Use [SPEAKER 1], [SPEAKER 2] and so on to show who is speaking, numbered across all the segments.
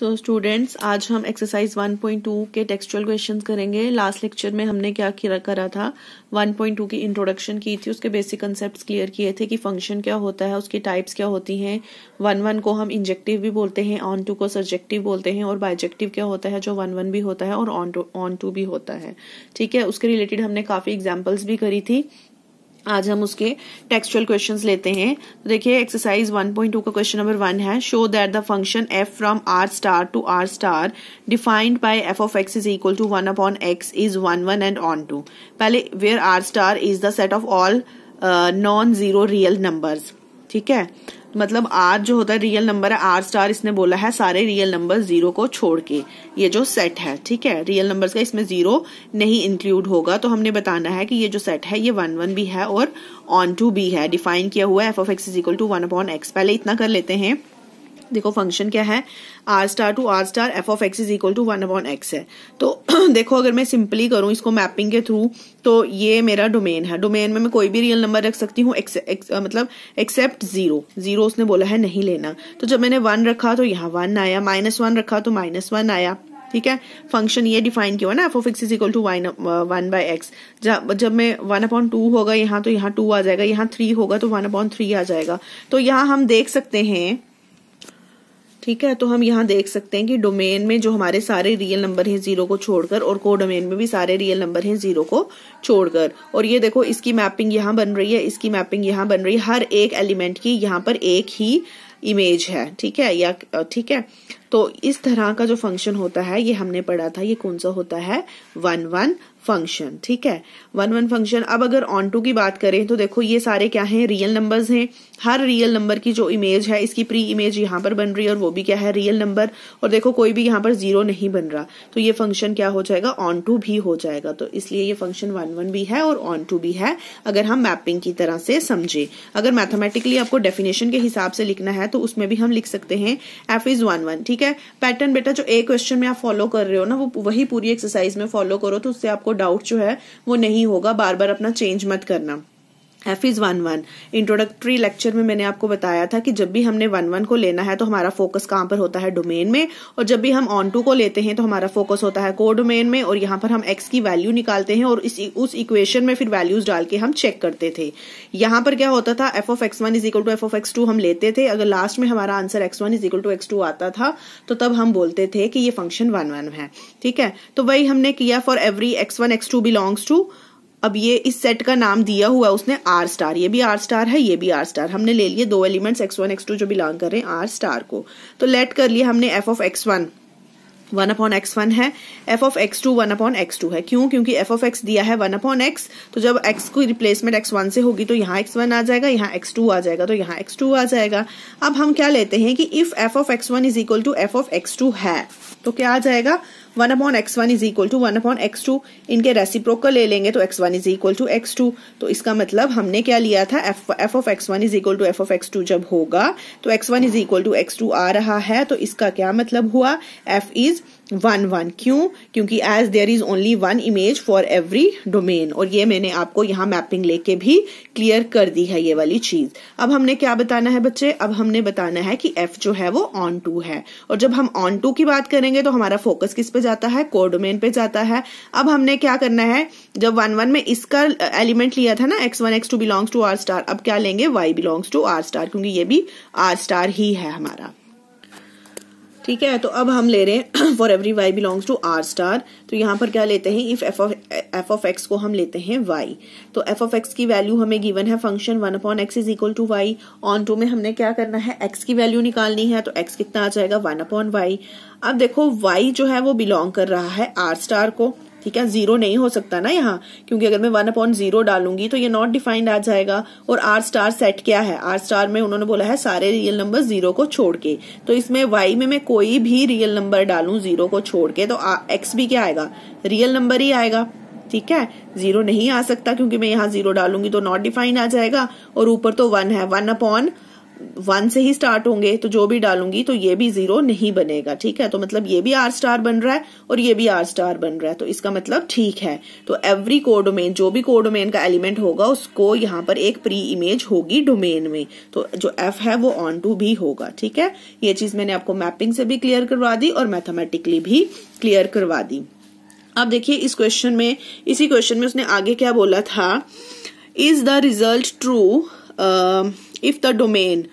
[SPEAKER 1] So students, आज हम exercise 1.2 के टेक्सचुअल क्वेश्चंस करेंगे। लास्ट लेक्चर में हमने क्या करा था, 1.2 की इंट्रोडक्शन की थी, उसके बेसिक कंसेप्ट्स क्लियर किए थे कि फंक्शन क्या होता है, उसकी टाइप्स क्या होती हैं। 1 को हम इंजेक्टिव भी बोलते हैं, ऑन टू को सर्जेक्टिव बोलते हैं, और बाइजेक्टिव क्या होता है जो 1 भी होता है और ऑन टू भी होता है। ठीक है, उसके रिलेटेड हमने काफी एग्जाम्पल्स भी करी थी। आज हम उसके टेक्सचुअल क्वेश्चंस लेते हैं। तो देखिए एक्सरसाइज 1.2 का क्वेश्चन नंबर 1 है, show that the function f from r star to r star defined by f of x is equal to 1 upon x is 1 and onto. पहले where r star is the set of all non zero real numbers. ठीक है, मतलब r जो होता है real number है, r star इसने बोला है सारे रियल नंबर जीरो को छोड़ के, ये जो सेट है। ठीक है, रियल नंबर्स का इसमें जीरो नहीं इंक्लूड होगा, तो हमने बताना है कि ये जो सेट है ये 1 भी है और ऑन टू भी है। डिफाइन किया हुआ है f of x is equal to 1 upon x। पहले इतना कर लेते हैं। देखो फंक्शन क्या है, r star to r star f of x is equal to 1 upon x है। तो देखो अगर मैं सिंपली करूं इसको मैपिंग के थ्रू, तो ये मेरा डोमेन है। डोमेन में मैं कोई भी रियल नंबर रख सकती हूँ, मतलब एक्सेप्ट जीरो उसने बोला है नहीं लेना। तो जब मैंने 1 रखा तो यहाँ 1 आया, -1 रखा तो -1 आया। ठीक है, फंक्शन ये डिफाइन किया ना, f of x is equal to 1 by x। जब मैं 1/2 होगा यहाँ, तो यहाँ 2 आ जाएगा, यहाँ 3 होगा तो 1/3 आ जाएगा। तो यहाँ हम देख सकते हैं, ठीक है, तो हम यहाँ देख सकते हैं कि डोमेन में जो हमारे सारे रियल नंबर हैं जीरो को छोड़कर, और को डोमेन में भी सारे रियल नंबर हैं जीरो को छोड़कर। और ये देखो इसकी मैपिंग यहाँ बन रही है, इसकी मैपिंग यहाँ बन रही है, हर एक एलिमेंट की यहाँ पर एक ही इमेज है। ठीक है, या ठीक है, तो इस तरह का जो फंक्शन होता है ये हमने पढ़ा था, ये कौन सा होता है, 1 फंक्शन। ठीक है, 1 फंक्शन। अब अगर ऑन टू की बात करें तो देखो ये सारे क्या हैं, रियल नंबर्स हैं। हर रियल नंबर की जो इमेज है, इसकी प्री इमेज यहाँ पर बन रही है, और वो भी क्या है, रियल नंबर। और देखो कोई भी यहाँ पर जीरो नहीं बन रहा, तो ये फंक्शन क्या हो जाएगा, ऑन टू भी हो जाएगा। तो इसलिए ये फंक्शन 1 भी है और ऑन टू भी है, अगर हम मैपिंग की तरह से समझे। अगर मैथमेटिकली आपको डेफिनेशन के हिसाब से लिखना है तो उसमें भी हम लिख सकते हैं f इज 1 ठीक है। पैटर्न बेटा जो एक क्वेश्चन में आप फॉलो कर रहे हो ना, वो वही पूरी एक्सरसाइज में फॉलो करो, तो उससे आपको डाउट जो है वो नहीं होगा। बार बार अपना चेंज मत करना। f इज 1 इंट्रोडक्टरी लेक्चर में मैंने आपको बताया था कि जब भी हमने 1 को लेना है तो हमारा फोकस कहाँ पर होता है, डोमेन में। और जब भी हम ऑन टू को लेते हैं तो हमारा फोकस होता है को डोमेन में, और यहाँ पर हम x की वैल्यू निकालते हैं और उस इक्वेशन में फिर वैल्यूज डाल के हम चेक करते थे। यहाँ पर क्या होता था, f of x1 is equal to f of x2 हम लेते थे। अगर लास्ट में हमारा answer x1 is equal to x2 आता था तो तब हम बोलते थे कि ये फंक्शन 1 है। ठीक है, तो वही हमने किया for every x1 x2 belongs to. अब ये इस सेट का नाम दिया हुआ है उसने r स्टार, ये भी r स्टार है, ये भी r स्टार। हमने ले लिए दो एलिमेंट्स x1 x2 जो बिलोंग कर रहे हैं r स्टार को। तो लेट कर लिया हमने f of x1 1 upon x1 है, f of x2 1 upon x2 है। क्यों? क्योंकि f ऑफ x दिया है 1 अपॉन x, तो जब x को रिप्लेसमेंट x1 से होगी तो यहाँ x1 आ जाएगा, यहाँ x2 आ जाएगा, तो यहाँ x2 आ जाएगा। अब हम क्या लेते हैं कि if f of x1 is equal to f of x2 है, तो क्या आ जाएगा, 1 upon x1 is equal to 1 upon x2। इनके रेसिप्रोकल ले लेंगे तो x1 is equal to x2। तो इसका मतलब हमने क्या लिया था, f of x1 is equal to f of x2 जब होगा तो x1 is equal to x2 आ रहा है, तो इसका क्या मतलब हुआ, f इज 1 क्यों? क्योंकि as there is only 1 image for every domain. और ये मैंने आपको यहाँ मैपिंग लेके भी क्लियर कर दी है ये वाली चीज। अब हमने क्या बताना है बच्चे, अब हमने बताना है कि f जो है वो ऑन टू है। और जब हम ऑन टू की बात करेंगे तो हमारा फोकस किस पे जाता है, को डोमेन पे जाता है। अब हमने क्या करना है, जब 1 में इसका एलिमेंट लिया था ना x1 x2 belongs to r star, अब क्या लेंगे, y belongs to r star, क्योंकि ये भी r स्टार ही है हमारा। ठीक है, तो अब हम ले रहे हैं for every y belongs to r star. तो यहाँ पर क्या लेते हैं, इफ f ऑफ x को हम लेते हैं y, तो f ऑफ x की वैल्यू हमें गिवन है function 1 upon x is equal to y। Onto में हमने क्या करना है, x की वैल्यू निकालनी है, तो x कितना आ जाएगा, 1 अपॉन y। अब देखो y जो है वो बिलोंग कर रहा है r स्टार को। ठीक है, जीरो नहीं हो सकता ना यहाँ, क्योंकि अगर मैं 1/0 डालूंगी तो ये नॉट डिफाइंड आ जाएगा। और r स्टार सेट क्या है, r स्टार में उन्होंने बोला है सारे रियल नंबर जीरो को छोड़ के, तो इसमें y में मैं कोई भी रियल नंबर डालूं जीरो को छोड़ के तो x भी क्या आएगा, रियल नंबर ही आएगा। ठीक है, जीरो नहीं आ सकता क्योंकि मैं यहाँ जीरो डालूंगी तो नॉट डिफाइंड आ जाएगा। और ऊपर तो 1 है, 1 अपॉन 1 से ही स्टार्ट होंगे, तो जो भी डालूंगी तो ये भी 0 नहीं बनेगा। ठीक है, तो मतलब ये भी आर स्टार बन रहा है और ये भी आर स्टार बन रहा है, तो इसका मतलब ठीक है। तो एवरी कोडोमेन, जो भी कोडोमेन का एलिमेंट होगा उसको यहाँ पर एक प्री इमेज होगी डोमेन में, तो जो एफ है वो ऑन टू भी होगा। ठीक है, ये चीज मैंने आपको मैपिंग से भी क्लियर करवा दी और मैथमेटिकली भी क्लियर करवा दी। अब देखिए इस क्वेश्चन में, इसी क्वेश्चन में उसने आगे क्या बोला था, is the result true if the domain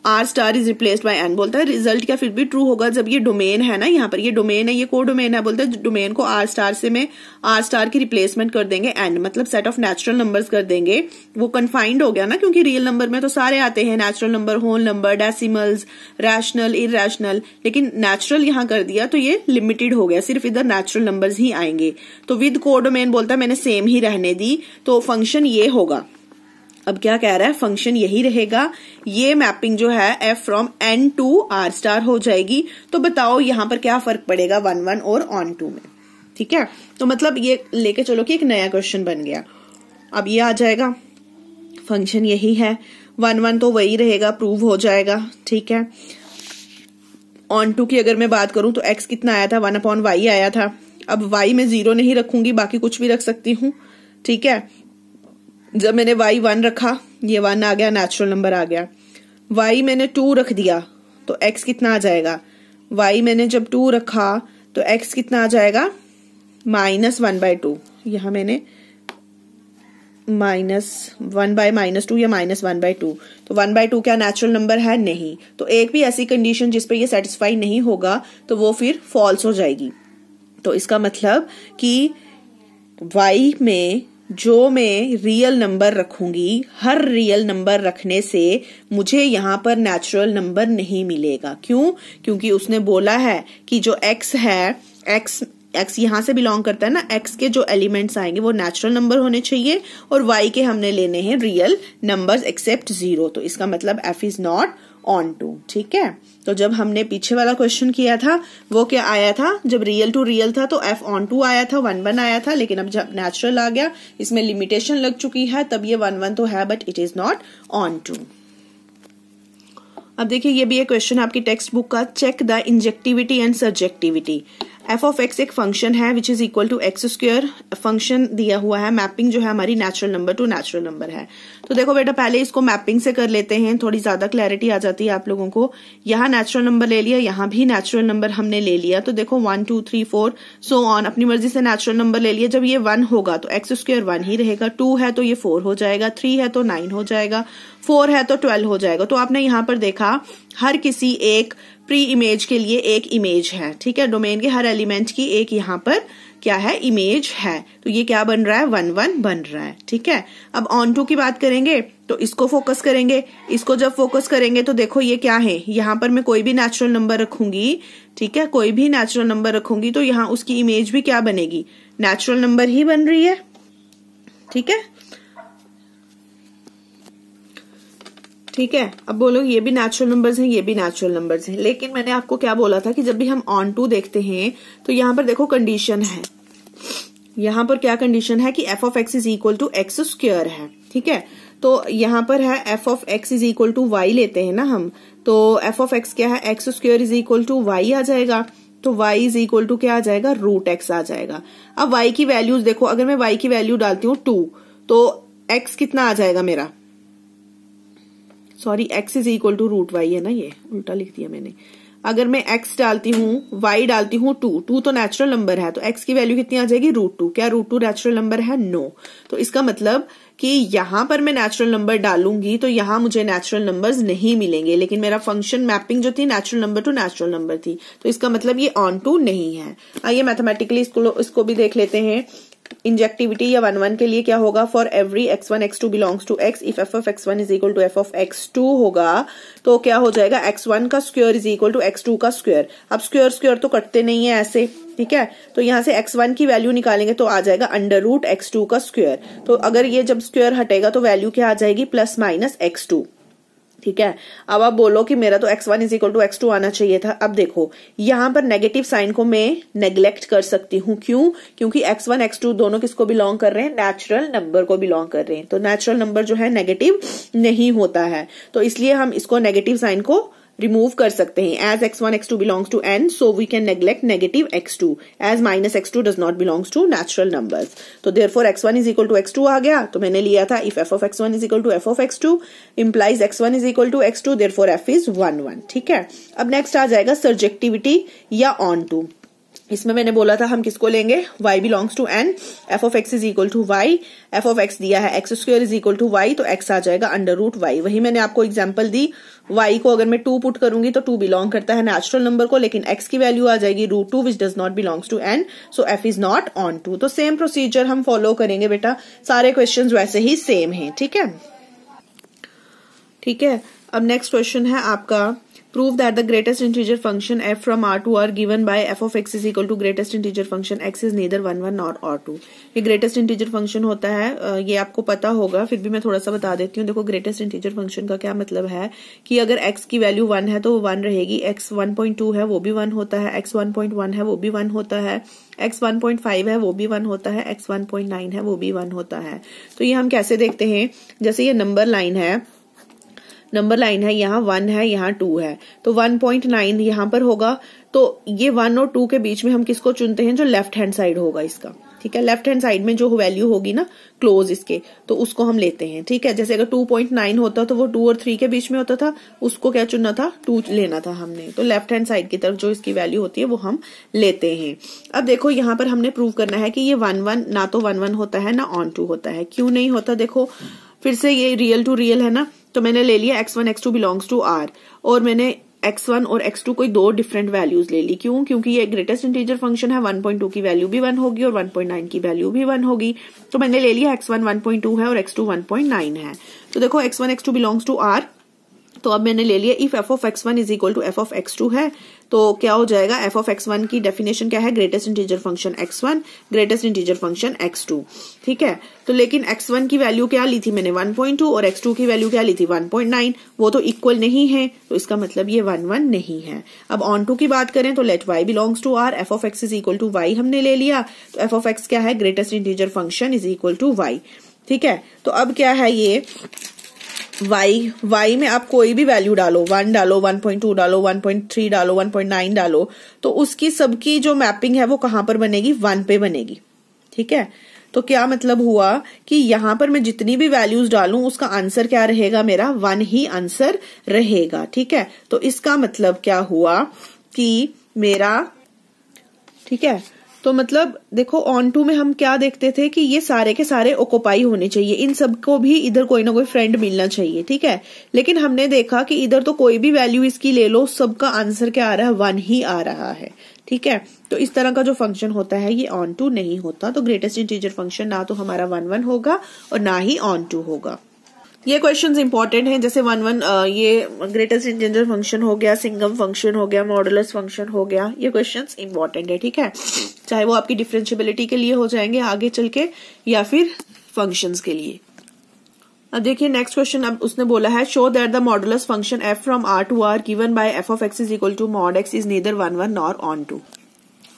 [SPEAKER 1] R star is replaced by N. बोलता है रिजल्ट क्या फिर भी ट्रू होगा जब ये डोमेन है ना, यहाँ पर ये डोमेन है, ये को डोमेन है। बोलता है डोमेन को आर स्टार से में आर स्टार की रिप्लेसमेंट कर देंगे एन, मतलब सेट ऑफ नेचुरल नंबर्स कर देंगे। वो कन्फाइंड हो गया ना, क्योंकि रियल नंबर में तो सारे आते हैं, natural number, whole number, decimals, rational, irrational, लेकिन नेचुरल यहाँ कर दिया तो ये लिमिटेड हो गया, सिर्फ इधर नेचुरल नंबर्स ही आएंगे। तो विद को डोमेन बोलता है मैंने सेम ही रहने दी, तो फंक्शन ये होगा। अब क्या कह रहा है, फंक्शन यही रहेगा, ये मैपिंग जो है F from N to R star हो जाएगी। तो बताओ यहाँ पर क्या फर्क पड़ेगा 1 1 और ऑन टू में। ठीक है, तो मतलब ये लेके चलो कि एक नया क्वेश्चन बन गया। अब ये आ जाएगा, फंक्शन यही है, 1 1 तो वही रहेगा, प्रूव हो जाएगा। ठीक है, ऑन टू की अगर मैं बात करूं तो एक्स कितना आया था, 1/y आया था। अब y में 0 नहीं रखूंगी, बाकी कुछ भी रख सकती हूँ। ठीक है, जब मैंने y 1 रखा, ये 1 आ गया, नेचुरल नंबर आ गया। y मैंने 2 रख दिया तो x कितना आ जाएगा, y मैंने जब 2 रखा तो x कितना आ जाएगा, -1/2। यहां मैंने -1/-2 या -1/2, तो 1/2 क्या नेचुरल नंबर है, नहीं। तो एक भी ऐसी कंडीशन जिस पे ये सेटिस्फाई नहीं होगा तो वो फिर फॉल्स हो जाएगी। तो इसका मतलब कि y में जो मैं रियल नंबर रखूंगी, हर रियल नंबर रखने से मुझे यहाँ पर नेचुरल नंबर नहीं मिलेगा। क्यों? क्योंकि उसने बोला है कि जो x है, x यहाँ से बिलोंग करता है ना, x के जो एलिमेंट्स आएंगे वो नेचुरल नंबर होने चाहिए और y के हमने लेने हैं रियल नंबर्स एक्सेप्ट 0। तो इसका मतलब f is not onto. ठीक है, तो जब हमने पीछे वाला क्वेश्चन किया था वो क्या आया था, जब रियल टू रियल था तो f ऑन टू आया था, 1 1 आया था, लेकिन अब जब नेचुरल आ गया, इसमें लिमिटेशन लग चुकी है, तब ये 1 1 तो है but it is not onto. अब देखिए ये भी एक क्वेश्चन आपकी टेक्स्ट बुक का, check the injectivity and surjectivity. F of x एक फंक्शन है which is equal to x square, function दिया हुआ है, मैपिंग जो है हमारी natural number to natural number है। तो देखो बेटा पहले इसको मैपिंग से कर लेते हैं, थोड़ी ज्यादा क्लैरिटी आ जाती है आप लोगों को। यहाँ नेचुरल नंबर ले लिया, यहाँ भी नेचुरल नंबर हमने ले लिया, तो देखो 1 2 3 4 सो ऑन, अपनी मर्जी से नेचुरल नंबर ले लिया। जब ये 1 होगा तो एक्स स्क्वायर 1 ही रहेगा, 2 है तो ये 4 हो जाएगा, 3 है तो 9 हो जाएगा, 4 है तो 12 हो जाएगा। तो आपने यहाँ पर देखा हर किसी एक प्री इमेज के लिए एक इमेज है। ठीक है, डोमेन के हर एलिमेंट की एक यहाँ पर क्या है, इमेज है। तो ये क्या बन रहा है, 1 1 बन रहा है। ठीक है, अब ऑन टू की बात करेंगे तो इसको फोकस करेंगे। इसको जब फोकस करेंगे तो देखो ये क्या है, यहाँ पर मैं कोई भी नेचुरल नंबर रखूंगी, ठीक है, कोई भी नेचुरल नंबर रखूंगी तो यहाँ उसकी इमेज भी क्या बनेगी, नेचुरल नंबर ही बन रही है। ठीक है, ठीक है, अब बोलो ये भी नेचुरल नंबर्स हैं, ये भी नेचुरल नंबर्स हैं, लेकिन मैंने आपको क्या बोला था कि जब भी हम ऑन टू देखते हैं तो यहाँ पर देखो कंडीशन है, यहाँ पर क्या कंडीशन है कि F of x is equal to x square है। ठीक है, तो यहाँ पर है F of x is equal to Y लेते हैं ना हम, तो एफ ऑफ एक्स क्या है, x square is equal to y आ जाएगा, तो y इज इक्वल टू क्या आ जाएगा, √x आ जाएगा। अब y की वैल्यूज देखो, अगर मैं y की वैल्यू डालती हूँ 2 तो x कितना आ जाएगा मेरा, sorry x is equal to √y है ना, ये उल्टा लिख दिया मैंने। अगर मैं x डालती हूँ, y डालती हूँ 2 तो नेचुरल नंबर है, तो x की वैल्यू कितनी आ जाएगी, √2। क्या √2 नेचुरल नंबर है, नो। तो इसका मतलब कि यहां पर मैं नेचुरल नंबर डालूंगी तो यहां मुझे नेचुरल नंबर्स नहीं मिलेंगे, लेकिन मेरा फंक्शन मैपिंग जो थी natural number to natural number थी, तो इसका मतलब ये ऑन टू नहीं है। आइए मैथमेटिकली इसको भी देख लेते हैं। इंजेक्टिविटी या 1 1 के लिए क्या होगा, for every x1 x2 belongs to x, if f of x1 is equal to f of x2 होगा तो क्या हो जाएगा, x1 का square is equal to x2 का स्क्वायर। अब स्क्वायर तो कटते नहीं है ऐसे, ठीक है, तो यहां से x1 की वैल्यू निकालेंगे तो आ जाएगा √x2 का स्क्वायर। तो अगर ये जब स्क्वायर हटेगा तो वैल्यू क्या आ जाएगी, +- x2। ठीक है। अब आप बोलो कि मेरा तो x1 is equal to x2 आना चाहिए था। अब देखो यहां पर नेगेटिव साइन को मैं नेग्लेक्ट कर सकती हूँ। क्यों? क्योंकि x1 x2 दोनों किसको बिलोंग कर रहे हैं? नेचुरल नंबर को बिलोंग कर रहे हैं। तो नेचुरल नंबर जो है नेगेटिव नहीं होता है, तो इसलिए हम इसको नेगेटिव साइन को रिमूव कर सकते हैं। As x1 x2 belongs to n, so we can neglect negative x2 as minus x2 does not belongs to natural numbers. तो therefore x1 is equal to x2 आ गया। तो मैंने लिया था if f of x1 is equal to f of x2 implies x1 is equal to x2, therefore f is 1 1। ठीक है। अब नेक्स्ट आ जाएगा सर्जेक्टिविटी या ऑन टू। इसमें मैंने बोला था हम किसको लेंगे? y belongs to n, f of x is equal to y, f of x दिया है x square is equal to y, तो x आ जाएगा अंडर रूट y। वही मैंने आपको एग्जांपल दी, y को अगर मैं 2 पुट करूंगी तो 2 बिलोंग करता है नेचुरल नंबर को, लेकिन x की वैल्यू आ जाएगी root 2 which does not belongs to n, so f is not onto. तो सेम प्रोसीजर हम फॉलो करेंगे बेटा, सारे क्वेश्चन वैसे ही सेम है। ठीक है, ठीक है। अब नेक्स्ट क्वेश्चन है आपका, prove that the greatest integer function f from R to R given by f of x is equal to greatest integer function x is neither 1 1 nor R2। ये greatest integer function होता है, ये आपको पता होगा, फिर भी मैं थोड़ा सा बता देती हूँ। देखो greatest integer function का क्या मतलब है कि अगर x की वैल्यू 1 है तो वो 1 रहेगी, x 1.2 है वो भी 1 होता है, x 1.1 है वो भी 1 होता है, x 1.5 है वो भी 1 होता है, x 1.9 है वो भी 1 होता है। तो ये हम कैसे देखते हैं? जैसे ये नंबर लाइन है, नंबर लाइन है, यहाँ 1 है यहाँ 2 है, तो 1.9 यहाँ पर होगा। तो ये 1 और 2 के बीच में हम किसको चुनते हैं? जो लेफ्ट हैंड साइड होगा इसका। ठीक है, लेफ्ट हैंड साइड में जो वैल्यू होगी ना क्लोज इसके, तो उसको हम लेते हैं। ठीक है, जैसे अगर 2.9 होता तो वो 2 और 3 के बीच में होता था, उसको क्या चुनना था? 2 लेना था हमने। तो लेफ्ट हैंड साइड की तरफ जो इसकी वैल्यू होती है वो हम लेते हैं। अब देखो यहाँ पर हमने प्रूव करना है कि ये 1 1 ना तो 1 1 होता है ना ऑन 2 होता है। क्यों नहीं होता? देखो फिर से ये रियल टू रियल है ना, तो मैंने ले लिया x1 x2 belongs to R, और मैंने x1 और x2 कोई 2 डिफरेंट वैल्यूज ले ली। क्यों? क्योंकि ये ग्रेटेस्ट इंटीजर फंक्शन है, 1.2 की वैल्यू भी 1 होगी और 1.9 की वैल्यू भी 1 होगी। तो मैंने ले लिया x1 1.2 है और x2 1.9 है। तो देखो x1 x2 belongs to R, तो अब मैंने ले लिया if f of x1 is equal to f of x2 है, तो क्या हो जाएगा? f of x1 की डेफिनेशन क्या है? Greatest integer function x1, greatest integer function x2। ठीक है, तो लेकिन x1 की वैल्यू क्या ली थी मैंने? 1.2, और x2 की वैल्यू क्या ली थी? 1.9। वो तो इक्वल नहीं है, तो इसका मतलब ये 1 1 नहीं है। अब ऑन टू की बात करें तो let y belongs to R, f of x is equal to y हमने ले लिया, तो f of x क्या है? Greatest integer function is equal to y। ठीक है, तो अब क्या है ये y में आप कोई भी वैल्यू डालो, 1 डालो, 1.2 डालो, 1.3 डालो, 1.9 डालो, तो उसकी सबकी जो मैपिंग है वो कहां पर बनेगी? 1 पे बनेगी। ठीक है, तो क्या मतलब हुआ कि यहां पर मैं जितनी भी वैल्यूज डालूं उसका आंसर क्या रहेगा? मेरा 1 ही आंसर रहेगा। ठीक है, तो इसका मतलब क्या हुआ कि मेरा, ठीक है, तो मतलब देखो ऑन टू में हम क्या देखते थे कि ये सारे के सारे ऑक्युपाई होने चाहिए, इन सबको भी इधर कोई ना कोई फ्रेंड मिलना चाहिए। ठीक है, लेकिन हमने देखा कि इधर तो कोई भी वैल्यू इसकी ले लो, सबका आंसर क्या आ रहा है? 1 ही आ रहा है। ठीक है, तो इस तरह का जो फंक्शन होता है ये ऑन टू नहीं होता। तो ग्रेटेस्ट इंटीजर फंक्शन ना तो हमारा 1 1 होगा और ना ही ऑन टू होगा। ये क्वेश्चंस इंपॉर्टेंट हैं, जैसे 1 1 ये ग्रेटेस्ट इंटीजर फंक्शन हो गया, सिंगम फंक्शन हो गया, मॉडुलस फंक्शन हो गया, ये क्वेश्चंस इंपॉर्टेंट है। ठीक है, चाहे वो आपकी डिफरेंशिएबिलिटी के लिए हो जाएंगे आगे चल के या फिर फंक्शंस के लिए। अब देखिए नेक्स्ट क्वेश्चन, अब उसने बोला है show that the modulus function f from R to R given by f of x is equal to mod x is neither 1 1 nor onto.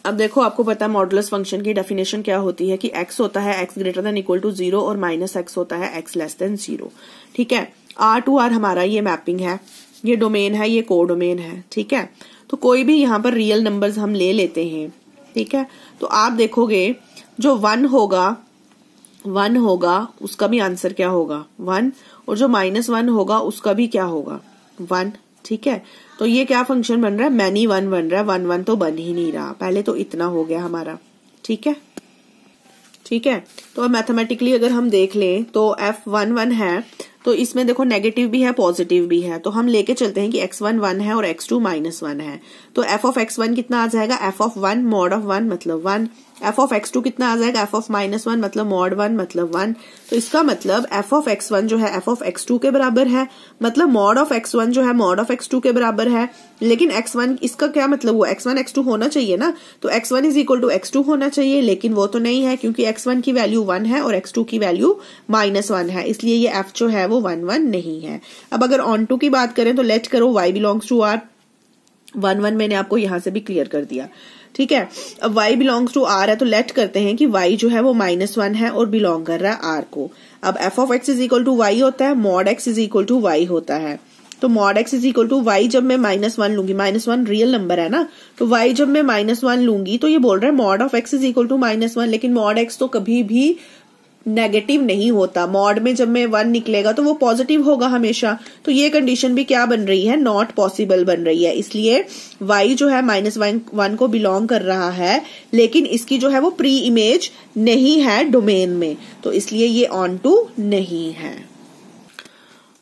[SPEAKER 1] अब देखो आपको पता है मॉडुलस फंक्शन की डेफिनेशन क्या होती है कि x होता है x greater than equal to 0 और माइनस x होता है x लेस देन 0। ठीक है, R टू R हमारा ये मैपिंग है, ये डोमेन है, ये को डोमेन है। ठीक है, तो कोई भी यहाँ पर रियल नंबर्स हम ले लेते हैं। ठीक है, तो आप देखोगे जो 1 होगा उसका भी आंसर क्या होगा? 1, और जो -1 होगा उसका भी क्या होगा? 1। ठीक है, तो ये क्या फंक्शन बन रहा है? मैनी 1 बन रहा है, 1 1 तो बन ही नहीं रहा। पहले तो इतना हो गया हमारा। ठीक है, ठीक है, तो अब मैथमेटिकली अगर हम देख लें तो f 1 1 है, तो इसमें देखो नेगेटिव भी है पॉजिटिव भी है, तो हम लेके चलते हैं कि x1 1 है और x2 -1 है। तो f of x1 कितना आ जाएगा? f of 1 mod of 1 मतलब 1, एफ ऑफ x2 कितना आ जाएगा, एफ ऑफ -1 मतलब मॉड 1 मतलब 1। तो इसका मतलब एफ ऑफ x1 जो है एफ ऑफ x2 के बराबर है, मतलब मॉड ऑफ x1 जो है मॉड ऑफ x2 के बराबर है। लेकिन x1 इसका क्या मतलब हुआ, x1 x2 होना चाहिए ना, तो x1 is equal to x2 होना चाहिए, लेकिन वो तो नहीं है क्योंकि x1 की वैल्यू 1 है और x2 की वैल्यू -1 है, इसलिए ये f जो है वो 1 1 नहीं है। अब अगर ऑन टू की बात करें तो लेट करो y बिलोंग्स टू r, 1 1 मैंने आपको यहां से भी क्लियर कर दिया, ठीक है। अब y बिलोंग्स टू r है तो लेट करते हैं कि y जो है वो -1 है और बिलोंग कर रहा है r को। अब f of x is equal to y होता है, mod x is equal to y होता है। तो mod x is equal to y जब मैं -1 लूंगी, -1 रियल नंबर है ना, तो y जब मैं -1 लूंगी तो ये बोल रहा है mod of x is equal to -1, लेकिन मॉड x तो कभी भी नेगेटिव नहीं होता। मॉड में जब मैं 1 निकलेगा तो वो पॉजिटिव होगा हमेशा, तो ये कंडीशन भी क्या बन रही है, नॉट पॉसिबल बन रही है। इसलिए y जो है -1 को बिलोंग कर रहा है, लेकिन इसकी जो है वो प्री इमेज नहीं है डोमेन में, तो इसलिए ये ऑन टू नहीं है।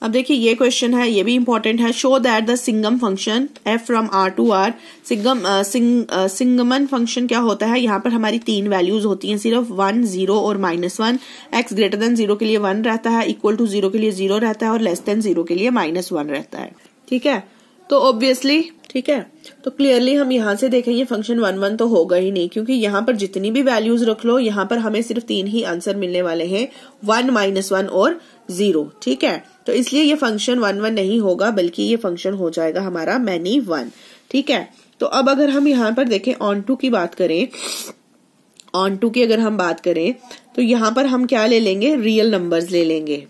[SPEAKER 1] अब देखिए ये क्वेश्चन है, ये भी इंपॉर्टेंट है। Show that the signum function f from r to r, signum function क्या होता है, यहाँ पर हमारी 3 वैल्यूज होती हैं सिर्फ, 1 0 और -1। x ग्रेटर देन 0 के लिए 1 रहता है, इक्वल टू 0 के लिए 0 रहता है और लेस देन 0 के लिए -1 रहता है, ठीक है। तो ऑब्वियसली, ठीक है, तो क्लियरली हम यहाँ से देखेंगे फंक्शन 1 1 तो होगा ही नहीं, क्योंकि यहाँ पर जितनी भी वैल्यूज रख लो यहाँ पर हमें सिर्फ 3 ही आंसर मिलने वाले हैं, 1 -1 और 0, ठीक है। तो इसलिए ये फंक्शन 1 1 नहीं होगा, बल्कि ये फंक्शन हो जाएगा हमारा मैनी 1, ठीक है। तो अब अगर हम यहाँ पर देखें ऑन टू की बात करें, ऑन टू की अगर हम बात करें तो यहाँ पर हम क्या ले लेंगे, रियल नंबर्स ले लेंगे।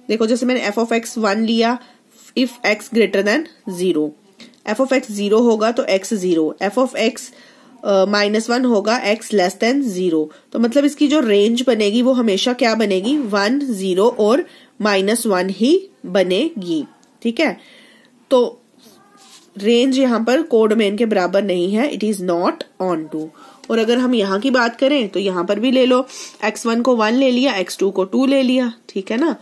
[SPEAKER 1] देखो जैसे मैंने f ऑफ x 1 लिया, if x greater then 0, f of x 0 होगा तो x 0, f ऑफ x -1 होगा x लेस देन 0, तो मतलब इसकी जो रेंज बनेगी वो हमेशा क्या बनेगी, 1 0 और -1 ही बनेगी, ठीक है। तो रेंज यहाँ पर कोडोमेन के बराबर नहीं है, it is not onto. और अगर हम यहाँ की बात करें तो यहाँ पर भी ले लो, x1 को 1 ले लिया, x2 को 2 ले लिया, ठीक है ना,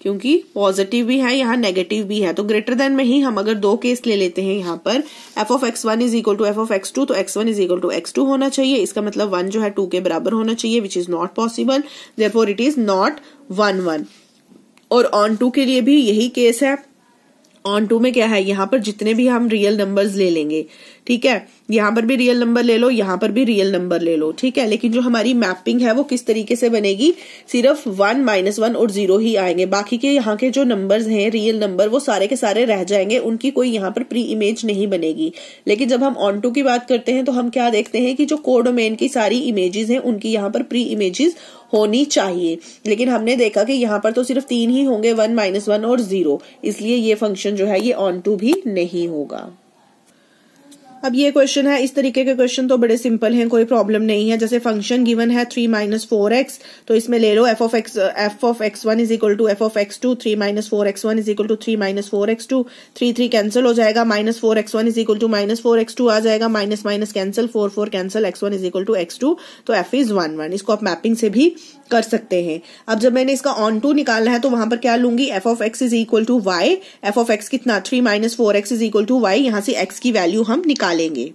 [SPEAKER 1] क्योंकि पॉजिटिव भी है यहाँ नेगेटिव भी है। तो ग्रेटर देन में ही हम अगर 2 केस ले लेते हैं यहाँ पर, f of x1 is equal to f of x2, तो x1 is equal to x2 होना चाहिए, इसका मतलब 1 जो है 2 के बराबर होना चाहिए, which is not possible, therefore it is not 1 1। और ऑन टू के लिए भी यही केस है। ऑन टू में क्या है, यहाँ पर जितने भी हम रियल नंबर्स ले लेंगे, ठीक है, यहाँ पर भी रियल नंबर ले लो, यहाँ पर भी रियल नंबर ले लो, ठीक है, लेकिन जो हमारी मैपिंग है वो किस तरीके से बनेगी, सिर्फ 1 -1 और 0 ही आएंगे, बाकी के यहाँ के जो नंबर्स हैं रियल नंबर वो सारे के सारे रह जाएंगे, उनकी कोई यहाँ पर प्री इमेज नहीं बनेगी। लेकिन जब हम ऑन टू की बात करते हैं तो हम क्या देखते हैं कि जो कोडोमेन की सारी इमेजेस हैं उनकी यहाँ पर प्री इमेजेस होनी चाहिए, लेकिन हमने देखा कि यहाँ पर तो सिर्फ 3 ही होंगे, 1 -1 और 0, इसलिए ये फंक्शन जो है ये ऑन टू भी नहीं होगा। अब ये क्वेश्चन है, इस तरीके के क्वेश्चन तो बड़े सिंपल हैं, कोई प्रॉब्लम नहीं है। जैसे फंक्शन गिवन है 3 - 4x, तो इसमें ले लो f of x1 is equal to f of x2, 3 - 4x1 is equal to 3 - 4x2, 3 3 cancel हो जाएगा, -4x1 is equal to -4x2 आ जाएगा, minus minus cancel, 4 4 cancel, x1 is equal to x2, तो f इज 1 1। इसको आप mapping से भी कर सकते हैं। अब जब मैंने इसका ऑन टू निकालना है तो वहां पर क्या लूंगी, f of x is equal to y, f of x कितना, 3 - 4x is equal to y, यहां से x की वैल्यू हम निकालेंगे,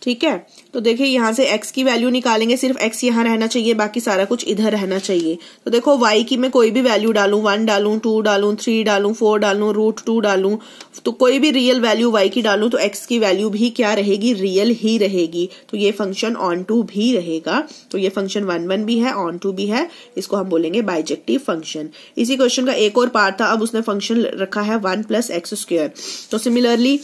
[SPEAKER 1] ठीक है। तो देखिए यहाँ से x की वैल्यू निकालेंगे, सिर्फ x यहाँ रहना चाहिए, बाकी सारा कुछ इधर रहना चाहिए। तो देखो y की मैं कोई भी वैल्यू डालूं, 1 डालूं, 2 डालूं, 3 डालूं, 4 डालूं, √2 डालूं, तो कोई भी रियल वैल्यू y की डालूं तो x की वैल्यू भी क्या रहेगी, रियल ही रहेगी, तो ये फंक्शन ऑन टू भी रहेगा। तो ये फंक्शन 1 1 भी है, ऑन टू भी है, इसको हम बोलेंगे बाइजेक्टिव फंक्शन। इसी क्वेश्चन का एक और पार्ट था, अब उसने फंक्शन रखा है 1 + x²। तो सिमिलरली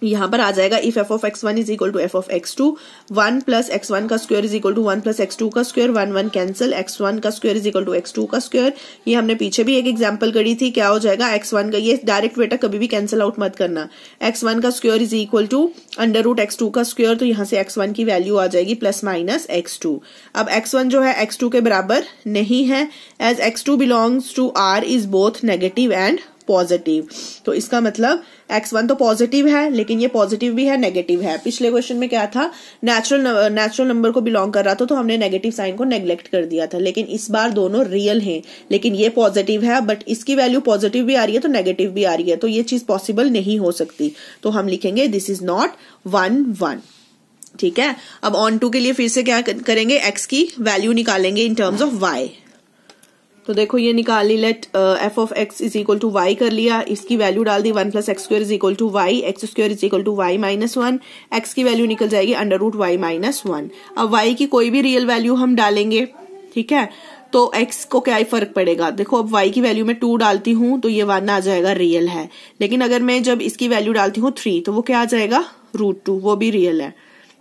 [SPEAKER 1] यहाँ पर आ जाएगा if f of x1 is equal to f of x2, 1 + x1 का square is equal to 1 + x2 का स्क्वायर, 1 1 कैंसिल, x1 का square is equal to x2 का स्क्वायर। ये हमने पीछे भी एक एग्जांपल करी थी, क्या हो जाएगा, x1 का, ये डायरेक्ट बेटा कभी भी कैंसिल आउट मत करना, x1 का square is equal to √x2 का स्क्वायर, तो यहाँ से x1 की वैल्यू आ जाएगी ± x2। अब x1 जो है x2 के बराबर नहीं है, as x2 belongs to r is both negative and positive, तो इसका मतलब x1 तो पॉजिटिव है, लेकिन ये पॉजिटिव भी है नेगेटिव है। पिछले क्वेश्चन में क्या था, नेचुरल नंबर को बिलोंग कर रहा था तो हमने नेगेटिव साइन को नेग्लेक्ट कर दिया था, लेकिन इस बार दोनों रियल हैं, लेकिन ये पॉजिटिव है बट इसकी वैल्यू पॉजिटिव भी आ रही है तो नेगेटिव भी आ रही है, तो ये चीज पॉसिबल नहीं हो सकती, तो हम लिखेंगे दिस इज नॉट 1 1, ठीक है। अब ऑन टू के लिए फिर से क्या करेंगे, एक्स की वैल्यू निकालेंगे इन टर्म्स ऑफ वाई। तो देखो ये निकाल ली, let f of x is equal to y कर लिया, इसकी वैल्यू डाल दी 1 + x² is equal to y, x² is equal to y minus 1, x की वैल्यू निकल जाएगी √y माइनस 1। अब y की कोई भी रियल वैल्यू हम डालेंगे, ठीक है, तो x को क्या फर्क पड़ेगा, देखो अब y की वैल्यू में 2 डालती हूँ तो ये 1 आ जाएगा, रियल है। लेकिन अगर मैं जब इसकी वैल्यू डालती हूँ 3 तो वो क्या आ जाएगा, √2, वो भी रियल है,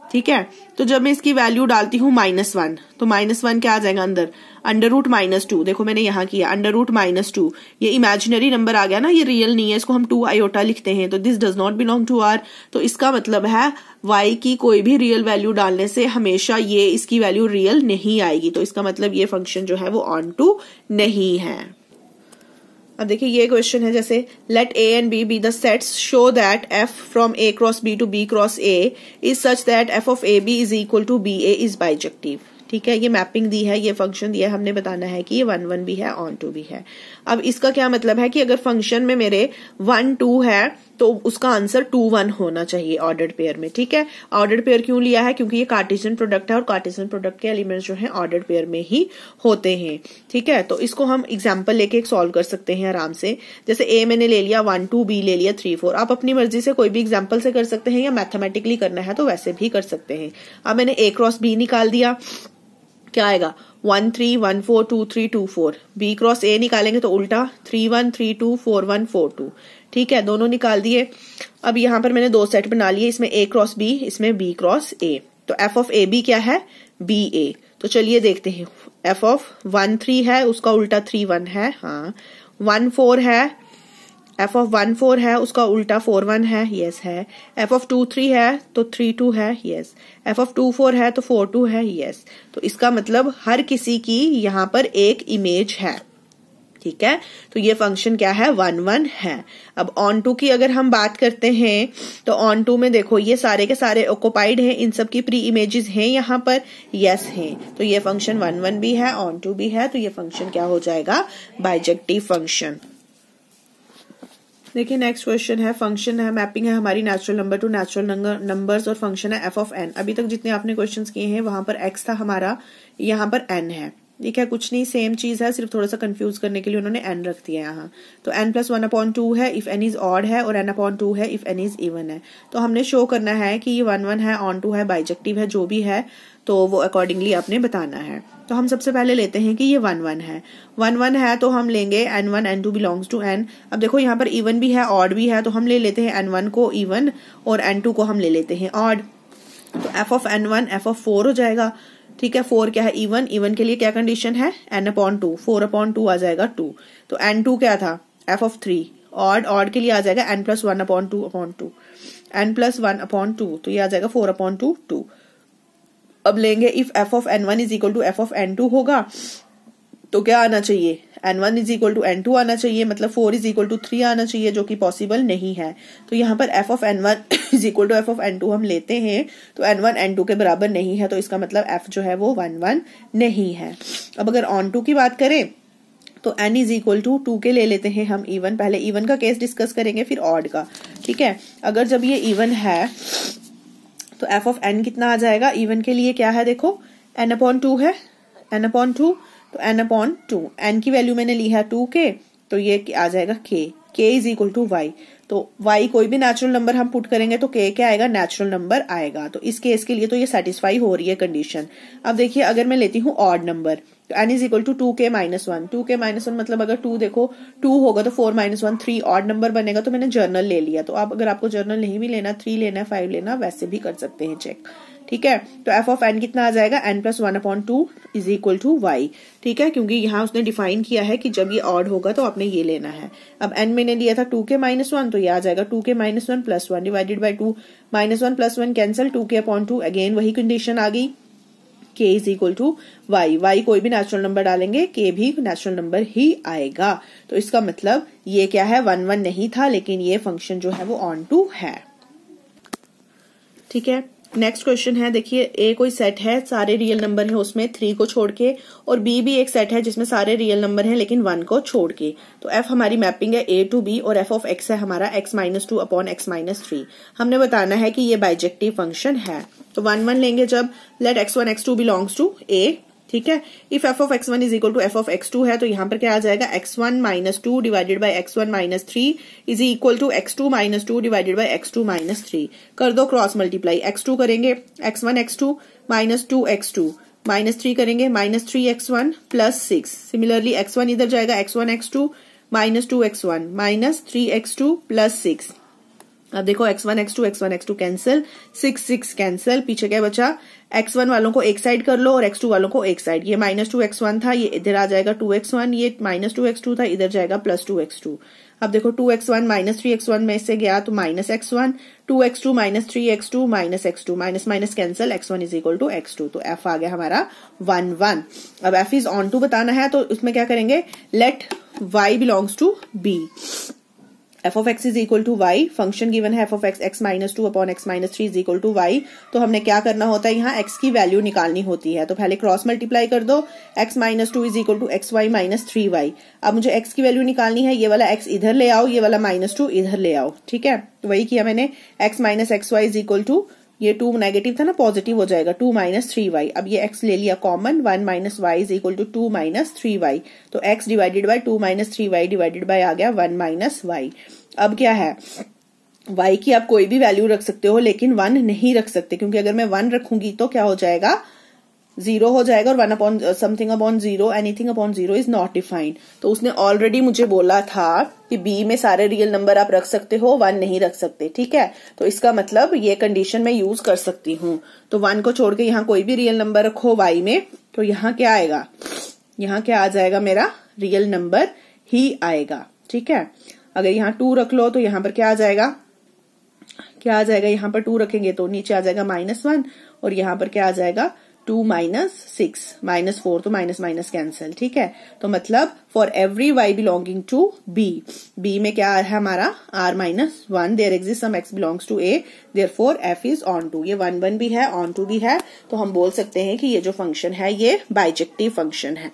[SPEAKER 1] ठीक है। तो जब मैं इसकी वैल्यू डालती हूँ -1 तो -1 क्या आ जाएगा अंदर, √-2। देखो मैंने यहाँ किया √-2, ये इमेजिनरी नंबर आ गया ना, ये रियल नहीं है, इसको हम 2 आयोटा लिखते हैं, तो this does not belong to R. तो इसका मतलब है y की कोई भी रियल वैल्यू डालने से हमेशा ये इसकी वैल्यू रियल नहीं आएगी, तो इसका मतलब ये फंक्शन जो है वो ऑन टू नहीं है। अब देखिए ये क्वेश्चन है, जैसे let a and b be the sets show that f from a cross b to b cross a is such that f of ab is equal to ba is bijective. ठीक है, ये mapping दी है, ये function दिया है, हमने बताना है कि ये 1 1 भी है, ऑन टू भी है। अब इसका क्या मतलब है कि अगर फंक्शन में मेरे 1 2 है तो उसका आंसर 2 1 होना चाहिए ऑर्डर्ड पेयर में। ठीक है, ऑर्डर्ड पेयर क्यों लिया है, क्योंकि ये कार्टेशियन प्रोडक्ट है और कार्टेशियन प्रोडक्ट के एलिमेंट्स जो हैं ऑर्डर्ड पेयर में ही होते हैं। ठीक है, तो इसको हम एग्जांपल लेके एक सॉल्व कर सकते हैं आराम से। जैसे ए मैंने ले लिया 1 2, बी ले लिया 3 4। आप अपनी मर्जी से कोई भी एग्जाम्पल से कर सकते हैं या मैथमेटिकली करना है तो वैसे भी कर सकते हैं। अब मैंने ए क्रॉस बी निकाल दिया, क्या आएगा 1 3 1 4 2 3 2 4। बी क्रॉस ए निकालेंगे तो उल्टा 3 1 3 2 4 1 4 2। ठीक है, दोनों निकाल दिए। अब यहाँ पर मैंने 2 सेट बना लिए, इसमें ए क्रॉस बी, इसमें बी क्रॉस ए। तो एफ ऑफ ए बी क्या है, बी ए। तो चलिए देखते हैं, एफ ऑफ 1 3 है, उसका उल्टा 3 1 है, हाँ। 1 4 है, एफ ऑफ 1 4 है, उसका उल्टा 4 1 है, यस है। एफ ऑफ 2 3 है तो 3 2 है, यस। एफ ऑफ 2 4 है तो 4 2 है, यस। तो इसका मतलब हर किसी की यहाँ पर एक इमेज है। ठीक है, तो ये फंक्शन क्या है, 1 1 है। अब ऑन टू की अगर हम बात करते हैं तो ऑन टू में देखो ये सारे के सारे ऑक्युपाइड हैं, इन सब की प्री इमेजेस हैं यहाँ पर, यस हैं। तो ये फंक्शन 1 1 भी है, ऑन टू भी है, तो ये फंक्शन क्या हो जाएगा, बाइजेक्टिव फंक्शन। देखिए नेक्स्ट क्वेश्चन है, फंक्शन है, मैपिंग है हमारी natural number to natural numbers और फंक्शन है एफ ऑफ एन। अभी तक जितने आपने क्वेश्चंस किए हैं वहां पर एक्स था हमारा, यहाँ पर एन है। ठीक है, कुछ नहीं, सेम चीज है, सिर्फ थोड़ा सा कंफ्यूज करने के लिए उन्होंने एन रख दिया यहाँ। तो n + 1/2 है इफ n इज ऑड है, और n/2 है इफ n इज इवन है। तो हमने शो करना है कि ये 1 1 है, ऑन टू है, बाइजेक्टिव है, जो भी है तो वो अकॉर्डिंगली आपने बताना है। तो हम सबसे पहले लेते हैं कि ये 1 1 है। 1 1 है तो हम लेंगे n1 n2 belongs to n। अब देखो यहाँ पर इवन भी है, ऑड भी है, तो हम ले लेते हैं n1 को इवन और n2 को हम ले लेते हैं ऑड। तो f of n1 f of 4 हो जाएगा। ठीक है, 4 क्या है, इवन। इवन के लिए क्या कंडीशन है, n/2, 4/2 आ जाएगा 2। तो n2 क्या था, f ऑफ 3। ऑड, ऑड के लिए आ जाएगा n + 1/2, n + 1/2, तो ये आ जाएगा 4/2 2। अब लेंगे if f of n1 is equal to f of n2 होगा तो क्या आना चाहिए, n1 is equal to n2 आना चाहिए, मतलब 4 इज इक्वल टू 3 आना चाहिए, जो कि पॉसिबल नहीं है। तो यहाँ पर f of n1 is equal to f of n2 हम लेते हैं तो n1 n2 के बराबर नहीं है, तो इसका मतलब f जो है वो 1 1 नहीं है। अब अगर ऑन टू की बात करें तो n इज इक्वल टू 2 के ले लेते हैं हम इवन। पहले इवन का केस डिस्कस करेंगे फिर ऑड का। ठीक है, अगर जब ये इवन है तो f ऑफ n कितना आ जाएगा, इवन के लिए क्या है, देखो n/2 है, n/2, तो n/2, n की वैल्यू मैंने ली है 2k, तो ये आ जाएगा k is equal to y। तो y कोई भी नेचुरल नंबर हम पुट करेंगे तो k क्या आएगा, नेचुरल नंबर आएगा। तो इस केस के लिए तो ये सेटिस्फाई हो रही है कंडीशन। अब देखिए अगर मैं लेती हूँ ऑड नंबर तो n is equal to 2k - 1। 2k - 1 मतलब अगर 2 देखो 2 होगा तो 4 - 1 3 ऑड नंबर बनेगा, तो मैंने जर्नल ले लिया। तो आप अगर आपको जर्नल नहीं भी लेना, 3 लेना, 5 लेना, वैसे भी कर सकते हैं चेक। ठीक है, तो f ऑफ n कितना आ जाएगा, n + 1/2 is equal to y। ठीक है, क्योंकि यहाँ उसने डिफाइन किया है कि जब ये ऑड होगा तो आपने ये लेना है। अब n मैंने लिया था 2k - 1, तो ये आ जाएगा 2k - 1 + 1 divided by 2, -1 + 1 cancel, 2k/2, again वही कंडीशन आ गई, k is equal to y। y कोई भी नेचुरल नंबर डालेंगे k भी नेचुरल नंबर ही आएगा। तो इसका मतलब ये क्या है, 1 1 नहीं था, लेकिन ये फंक्शन जो है वो ऑन टू है। ठीक है, नेक्स्ट क्वेश्चन है, देखिए ए कोई सेट है, सारे रियल नंबर है उसमें 3 को छोड़ के, और बी भी एक सेट है जिसमें सारे रियल नंबर हैं लेकिन 1 को छोड़ के। तो एफ हमारी मैपिंग है ए टू बी और एफ ऑफ एक्स है हमारा x-2 अपॉन x-3। हमने बताना है कि ये बाइजेक्टिव फंक्शन है। तो 1 1 लेंगे जब, late x1 x2 belongs to a, ठीक है। If f of x1 is equal to f of x2 है तो यहाँ पर क्या आ जाएगा, x1 - 2 divided by x1 - 3 is equal to x2 - 2 divided by x2 - 3। कर दो क्रॉस मल्टीप्लाई, x2 करेंगे x1 x2 - 2 x2 -3 करेंगे -3x1 प्लस 6। सिमिलरली x1 इधर जाएगा x1 x2 -2 x1 -3x2 plus 6। अब देखो x1 x2 कैंसिल, 6 6 कैंसिल, पीछे क्या बचा, x1 वालों को एक साइड कर लो और x2 वालों को एक साइड। ये -2x1 था, ये इधर आ जाएगा 2x1, ये -2x2 था, इधर जाएगा +2x2। अब देखो 2x1 -3x1 में से गया तो -x1, 2x2 -3x2 -x2, minus minus cancel, x1 is equal to x2। तो f आ गया हमारा 1 1। अब f इज ऑन टू बताना है तो उसमें क्या करेंगे, let y belongs to b। F of x is equal to y, function given है F of x x-2 upon x-3 is equal to y. तो हमने क्या करना होता है, यहाँ x की वैल्यू निकालनी होती है। तो पहले क्रॉस मल्टीप्लाई कर दो, x-2 is equal to xy - 3y। अब मुझे x की वैल्यू निकालनी है, ये वाला x इधर ले आओ, ये वाला -2 इधर ले आओ, ठीक है। तो वही किया मैंने, x - xy is equal to, ये 2 नेगेटिव था ना, पॉजिटिव हो जाएगा, 2 - 3y। अब ये x ले लिया common, 1 - y is equal to 2 - 3y। तो x divided by 2 - 3y divided by आ गया 1 - y। अब क्या है, y की आप कोई भी वैल्यू रख सकते हो लेकिन 1 नहीं रख सकते, क्योंकि अगर मैं 1 रखूंगी तो क्या हो जाएगा, 0 हो जाएगा, और 1 upon something upon 0, anything upon 0 is not defined. तो उसने ऑलरेडी मुझे बोला था कि b में सारे रियल नंबर आप रख सकते हो, 1 नहीं रख सकते, ठीक है। तो इसका मतलब ये कंडीशन मैं यूज कर सकती हूँ। तो 1 को छोड़ के यहाँ कोई भी रियल नंबर रखो y में, तो यहाँ क्या आएगा, यहाँ क्या आ जाएगा, मेरा रियल नंबर ही आएगा, ठीक है। अगर यहाँ 2 रख लो तो यहाँ पर क्या आ जाएगा, क्या आ जाएगा, यहाँ पर 2 रखेंगे तो नीचे आ जाएगा -1, और यहाँ पर क्या आ जाएगा 2 - 6 -4, तो माइनस माइनस कैंसिल, ठीक है। तो मतलब for every y belonging to b में क्या है हमारा r - 1, there exist some x belongs to a, therefore f is onto. ये 1 1 भी है, ऑन टू भी है, तो हम बोल सकते हैं कि ये जो फंक्शन है ये बाइजेक्टिव फंक्शन है,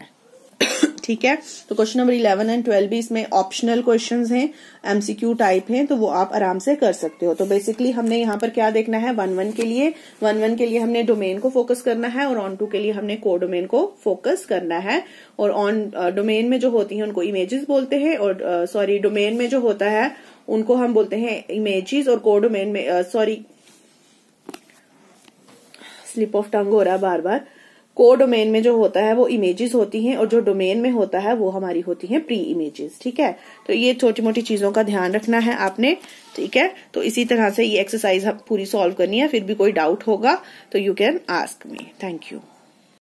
[SPEAKER 1] ठीक है। तो क्वेश्चन नंबर 11 एंड 12 भी इसमें ऑप्शनल क्वेश्चंस हैं, एमसीक्यू टाइप हैं, तो वो आप आराम से कर सकते हो। तो बेसिकली हमने यहाँ पर क्या देखना है, 1 1 के लिए हमने डोमेन को फोकस करना है, और ऑन टू के लिए हमने को डोमेन को फोकस करना है। और ऑन डोमेन में जो होती है उनको इमेजेस बोलते हैं, और सॉरी डोमेन में जो होता है उनको हम बोलते हैं इमेजेस, और को डोमेन में सॉरी स्लिप ऑफ टंग हो रहा है बार बार, को डोमेन में जो होता है वो इमेजेस होती हैं, और जो डोमेन में होता है वो हमारी होती हैं प्री इमेजेस, ठीक है। तो ये छोटी मोटी चीजों का ध्यान रखना है आपने, ठीक है। तो इसी तरह से ये एक्सरसाइज पूरी सॉल्व करनी है, फिर भी कोई डाउट होगा तो you can ask me. Thank you.